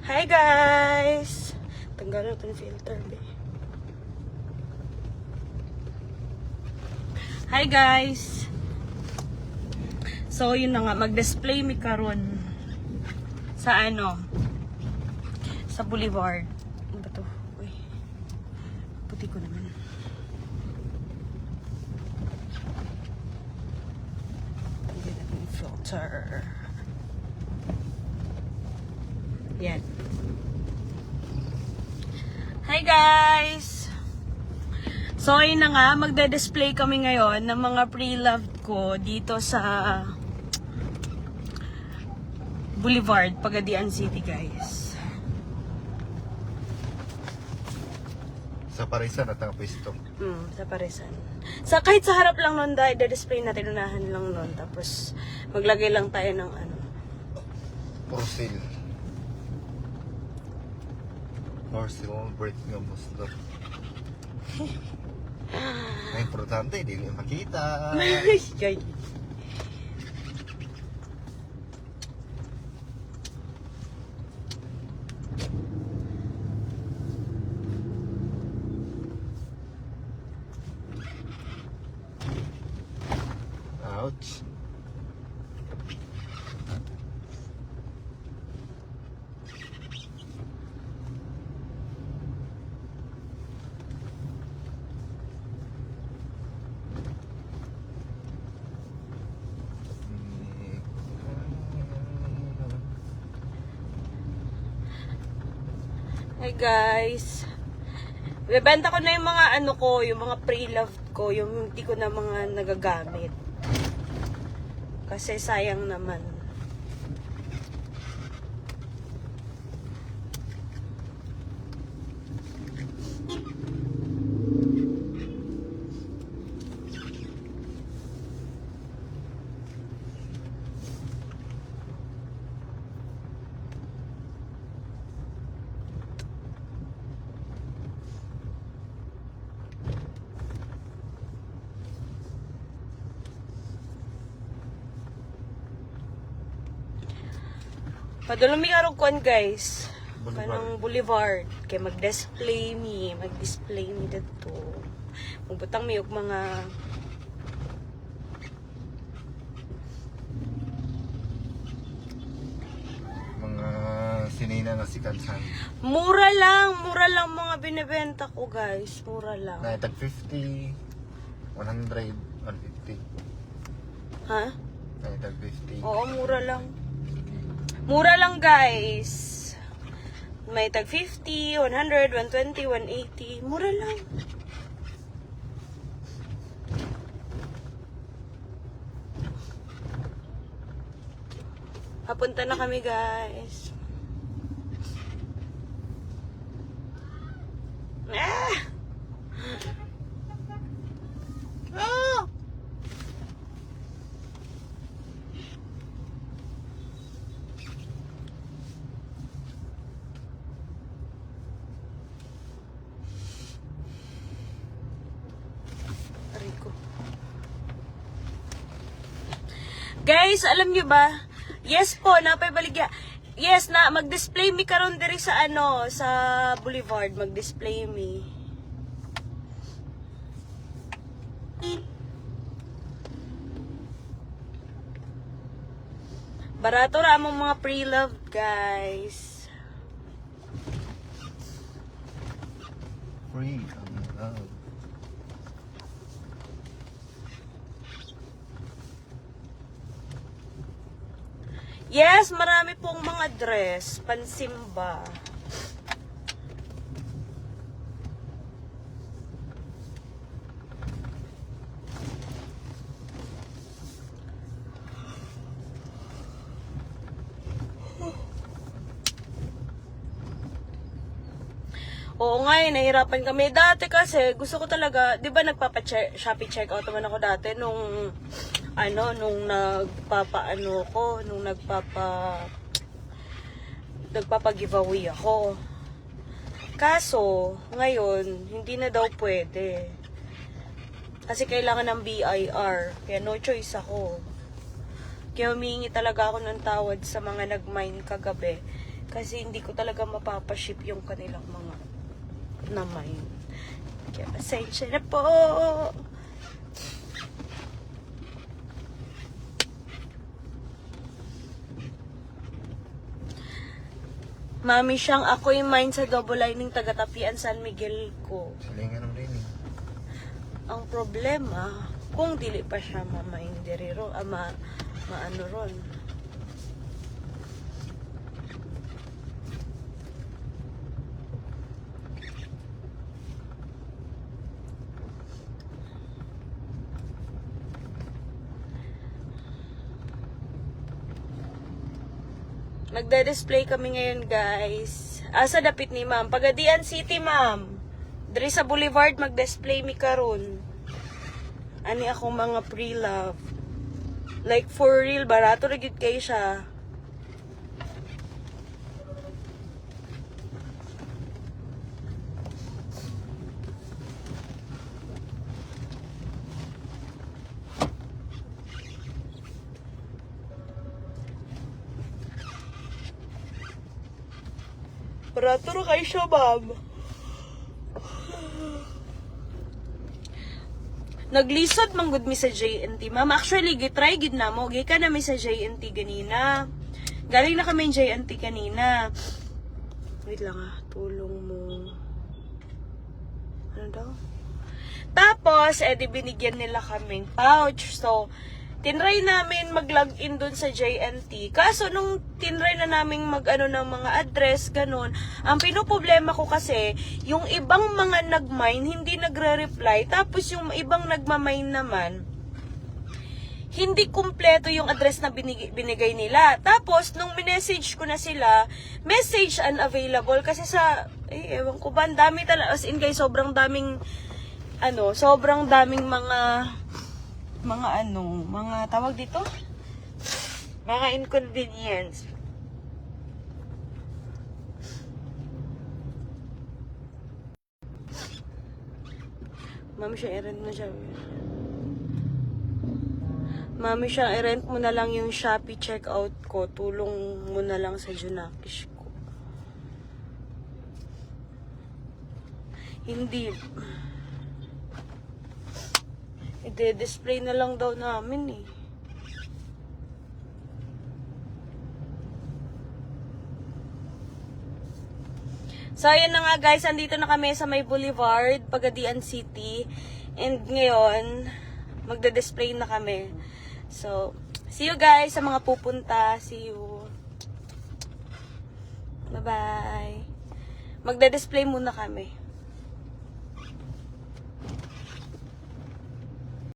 Hi guys! Tanggal natin yung filter, be. Hi guys! So, yun na nga. Mag-display mi karon sa ano? Sa Boulevard. Ano ba to? Uy. Puti ko naman. Tanggal natin yung filter. Yan. Hi guys! So ayun na nga, magde-display kami ngayon ng mga pre-loved ko dito sa Boulevard, Pagadian City guys. Sa Parisan at ang pwesto. Sa Parisan. Kahit sa harap lang nun, i-display natin, unahan lang nun. Tapos maglagay lang tayo ng ano. For sale. For sale, break nga muslo. Ang importante, hindi nyo makita. Yay. Ouch. Hi guys. Bebenta ko na yung mga ano ko, yung mga pre-loved ko, yung hindi ko na mga nagagamit. Kasi sayang naman. Padulong mi karong kwan guys. Kanang Boulevard. Kay mag-display mi dito. Magbutang mi og mga sinina na si Kansan. mura lang mga binebenta ko guys. Mura lang. Na tag 50, 100, 150. Ha? Na tag 50. Oo, mura lang. Mura lang guys. May tag 50, 100, 120, 180. Mura lang. Papunta na kami guys. Ah! Ah! Rico. Guys, alam nyo ba? Yes po, napaybaligya. Yes na, mag-display mi karon diri sa ano, sa Boulevard, mag-display mi. Barato ra among mga pre-loved, guys. Free. Yes, marami pong mga dress, pansimba. Oo nga, nahirapan kami dati kasi gusto ko talaga, 'di ba Shopee check out naman ako dati nung nagpapa-giveaway ako. Kaso, ngayon, hindi na daw pwede. Kasi kailangan ng BIR. Kaya no choice ako. Kaya humingi talaga ako ng tawad sa mga nag-mine kagabi. Kasi hindi ko talaga mapapaship yung kanilang mga namay. Kaya pasensya na po. Mami siyang ako'y mine sa double lining taga-tapian San Miguel ko. Silingan ng lining. Ang problema, kung dili pa siya mamain diri ro, maano ron. Magda-display kami ngayon, guys. Asa dapit ni ma'am? Pagadian City, ma'am. Diri sa Boulevard, mag-display mi karon. Ani akong mga pre-love. Like, for real, barato na gid kay siya. Barato na kay siya, ma'am. Naglisod man gud mi sa JNT, ma'am. Actually, gitry gid na mo. Gikan na mi sa JNT ganina. Galing na kami JNT kanina. Wait lang tulong mo. Ano daw? Tapos, di binigyan nila kaming pouch. So, tinry namin mag-login dun sa JNT. Kaso, nung tinry na namin mag-ano ng mga address, ganun, ang pinoproblema ko kasi, yung ibang mga nag-mine, hindi nagre-reply. Tapos, yung ibang nagmamine naman, hindi kumpleto yung address na binigay nila. Tapos, nung minessage ko na sila, message unavailable. Kasi sa, ewan ko ba, ang dami talaga. As in, guys, sobrang daming mga tawag dito? Mga inconvenience. Mami siya, i-rent mo siya. Mami siya, i-rent mo na lang yung Shopee checkout ko. Tulong mo na lang sa Junakish ko. Hindi. I-display na lang daw namin eh. So, ayan na nga guys. Andito na kami sa may Boulevard, Pagadian City. And ngayon, magda-display na kami. So, see you guys sa mga pupunta. See you. Bye-bye. Magda-display muna kami.